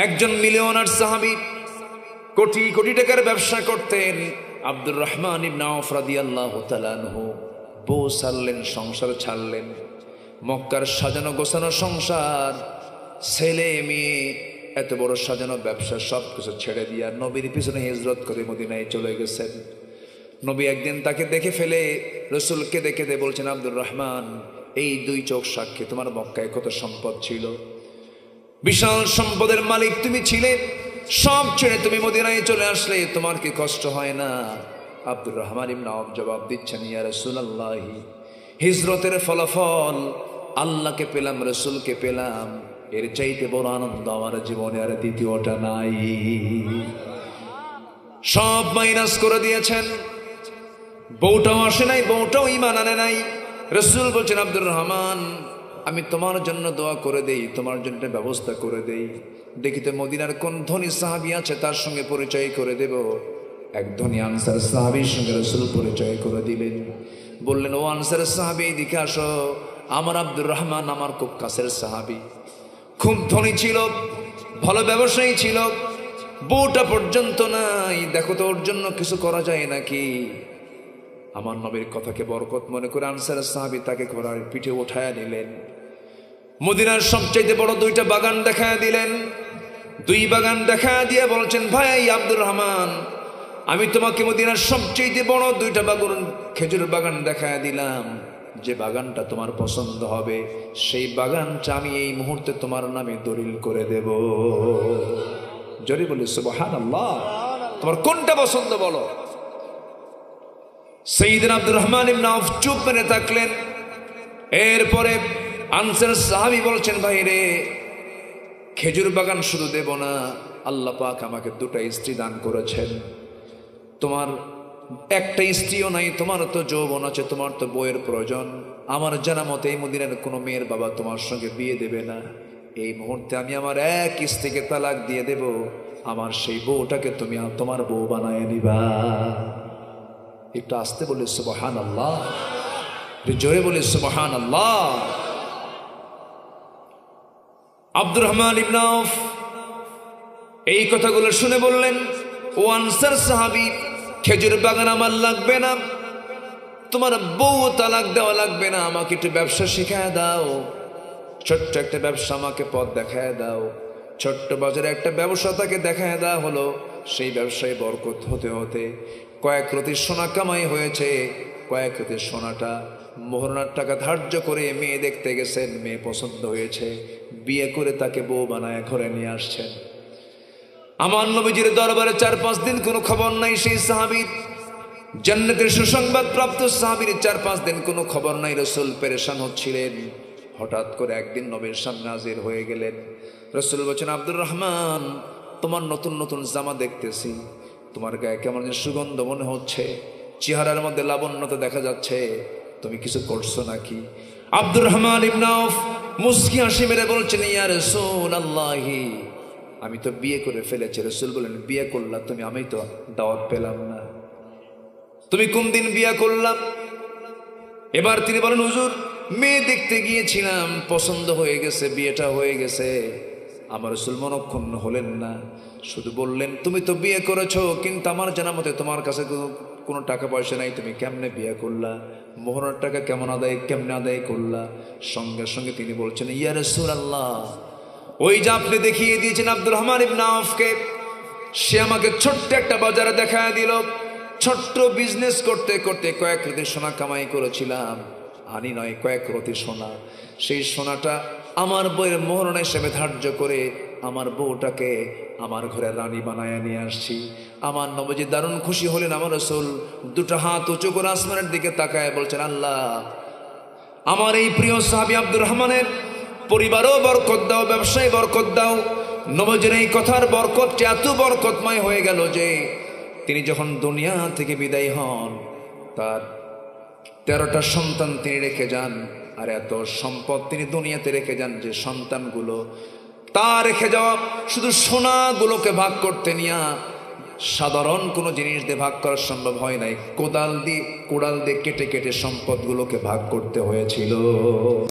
একজন মিলিয়নার সাহাবী, কোটি কোটি টাকার ব্যবসা করতেন। আব্দুর রহমান ইবনে আওফ রাদিয়াল্লাহু তাআলা আনহু বউ ছাড়লেন, সংসার ছাড়লেন। মক্কার সাজানো গোছানো সংসার, ছেলে মেয়ে, এত বড় সাজানো ব্যবসা সবকিছু ছেড়ে দিয়া নবীর পিছনে হিজরত করে মদিনায় চলে গেছেন। নবী একদিন তাকে দেখে ফেলে রসুলকে দেখে বলছেন, আব্দুর রহমান, এই দুই চোখ সাক্ষী তোমার মক্কায় কত সম্পদ ছিল, বিশাল সম্পদের মালিক তুমি ছিলে, সব ছেড়ে তুমি মদিনায় চলে আসলে, তোমার কি কষ্ট হয় না? আব্দুর রহমান ইবনে আওফ জবাব দিচ্ছেন, ইয়া রাসূলুল্লাহ, হিজরতের ফলাফল আল্লাহকে পেলাম, রসুলকে পেলাম, এর চাইতে বড় আনন্দ আমার জীবনে আর দ্বিতীয়টা নাই। সব মাইনাস করে দিয়েছেন। বউটাও আসে নাই, বউটাও ঈমান আনে নাই। রসুল বলছেন, আব্দুর রহমান, আমি তোমার জন্য দোয়া করে দেই, তোমার জন্য ব্যবস্থা করে দেই। দেখিতে মদিনার কোন ধনী সাহাবী আছে, তার সঙ্গে পরিচয় করে দেব। এক ধনী আনসার সাহাবীর সঙ্গে রসুল পরিচয় করে দিলেন। বললেন, ও আনসার সাহাবী, এদিকে আসো, আমার আব্দুর রহমান আমার খুব কাছের সাহাবী, খুব ধনী ছিল, ভালো ব্যবসায়ী ছিল, বউটা পর্যন্ত নাই, দেখো তো ওর জন্য কিছু করা যায় নাকি? আমার নবীর কথাকে বরকত মনে করে আনসার সাহাবী তাকে ঘোড়ার পিঠে উঠায়া নিলেন। মদিনার সবচাইতে বড় দুইটা বাগান দেখায় দিলেন। দুই বাগান দেখায় দিয়ে বলছেন, ভাই আব্দুর রহমান, আমি তোমাকে মদিনার সবচাইতে বড় দুইটা বাগান, খেজুর বাগান দেখায় দিলাম। যে বাগানটা তোমার পছন্দ হবে, সেই বাগানটা আমি এই মুহূর্তে তোমার নামে দলিল করে দেব। জোরে বলি সুবহানাল্লাহ। তোমার কোনটা পছন্দ বলো? সাইয়েদনা আব্দুর রহমান ইবনে আওফ চুপ মেরে থাকলেন। এরপরে আনসার সাহাবী বলছেন, ভাই রে, খেজুর বাগান শুধু দেব না, আল্লাহ পাক আমাকে দুটা স্ত্রী দান করেছেন, তোমার একটা স্ত্রীও নাই, তোমার তো যৌবন আছে, তোমার তো বউয়ের প্রয়োজন। আমার জানা মতে এই মদিনার কোনো মেয়ের বাবা তোমার সঙ্গে বিয়ে দেবে না। এই মুহূর্তে আমি আমার এক স্ত্রীকে তালাক দিয়ে দেব, আমার সেই বউটাকে তুমি তোমার বউ বানায় নিবা। একটু আসতে বলে সুবহানাল্লাহ, জোরে বলে সুবহানাল্লাহ। আব্দুর রহমান ইবনে আওফ এই কথাগুলো শুনে বললেন, ও আনসার সাহাবী, খেজুর বাগান আমার লাগবে না, তোমার বউ তালাক দেওয়া লাগবে না, আমাকে একটু ব্যবসা শিখায় দাও, ছোট্ট একটা ব্যবসা আমাকে পথ দেখায় দাও। ছোট্ট বাজারে একটা ব্যবসা তাকে দেখায় দেওয়া হলো। সেই ব্যবসায় বরকত হতে হতে কয়েক রতি সোনা কামাই হয়েছে। কয়েক রতি সোনাটা মোহরানার টাকা ধার্য করে মেয়ে দেখতে গেছেন, মেয়ে পছন্দ হয়েছে, বিয়ে করে তাকে বউ বানায় ঘরে নিয়ে আসছেন। আমার নবীজির দরবারে 4-5 দিন কোনো খবর নাই সেই সাহাবীর। জান্নাতের সুসংবাদ প্রাপ্ত সাহাবীর 4-5 দিন কোনো খবর নাই। রাসূল পেরেশান হচ্ছিলেন। হঠাৎ করে একদিন নবীর সামনে হাজির হয়ে গেলেন। রাসূল বলেন, আব্দুর রহমান, তোমার নতুন নতুন জামা দেখতেছি, তোমার গায়ে কেমন সুগন্ধ মনে হচ্ছে, চেহারার মধ্যে লাবণ্যতা দেখা যাচ্ছে, তুমি কিছু করছো নাকি? আব্দুর রহমান ইবনে আওফ মুস্কি হাসি মেরে বলছেন, ইয়া রাসূলুল্লাহ, আমি তো বিয়ে করে ফেলেছি। রাসূল বলেন, বিয়ে করলা তুমি? আমি তো দাওয়াত পেলাম না। তুমি কোন দিন বিয়ে করলাম? এবার তিনি বলেন, হুজুর, মেয়ে দেখতে গিয়েছিলাম, পছন্দ হয়ে গেছে, বিয়েটা হয়ে গেছে। আমার রাসূল মনক্ষুণ্ণ হলেন না, শুধু বললেন, তুমি তো বিয়ে করেছো, কিন্তু আমার জানা মতে তোমার কাছে কোনো টাকা পয়সা নাই, তুমি কেমনে বিয়ে করলা? মোহরের টাকা কেমনে আদায় করলা? সঙ্গে সঙ্গে তিনি বলছেন, ইয়া রাসূলুল্লাহ, ওই যে আপনি দেখিয়ে দিয়েছেন আব্দুর রহমান ইবনে আওফকে, সে আমাকে ছোট্ট একটা বাজারে দেখায় দিল। ছোট্ট বিজনেস করতে করতে কয়েক রতি সোনা কামাই করেছিলাম, আনি নয়, কয়েক রতি সোনা। সেই সোনাটা আমার বউয়ের মোহরণ হিসেবে ধার্য করে আমার বউটাকে আমার ঘরে রানী বানায় নিয়ে আসছি। আমার নবীজি দারুণ খুশি হলেন। আমার রাসূল দুটো হাত উঁচু করে আসমানের দিকে তাকায় বলছেন, আল্লাহ, আমার এই প্রিয় সাহাবী আব্দুর রহমানের পরিবারও বরকত দাও, ব্যবসায় বরকত দাও। নবীজির এই কথার বরকতটা এত বরকতময় হয়ে গেল যে তিনি যখন দুনিয়া থেকে বিদায় হন, তার 13টা সন্তান তিনি রেখে যান। আর এত সম্পদ তিনি দুনিয়াতে রেখে যান যে সন্তানগুলো তা রেখে যাওয়া শুধু সোনাগুলোকে ভাগ করতে নিয়ে সাধারণ কোনো জিনিস দিয়ে ভাগ করা সম্ভব হয় নাই। কোদাল দিয়ে কেটে কেটে সম্পদগুলোকে ভাগ করতে হয়েছিল।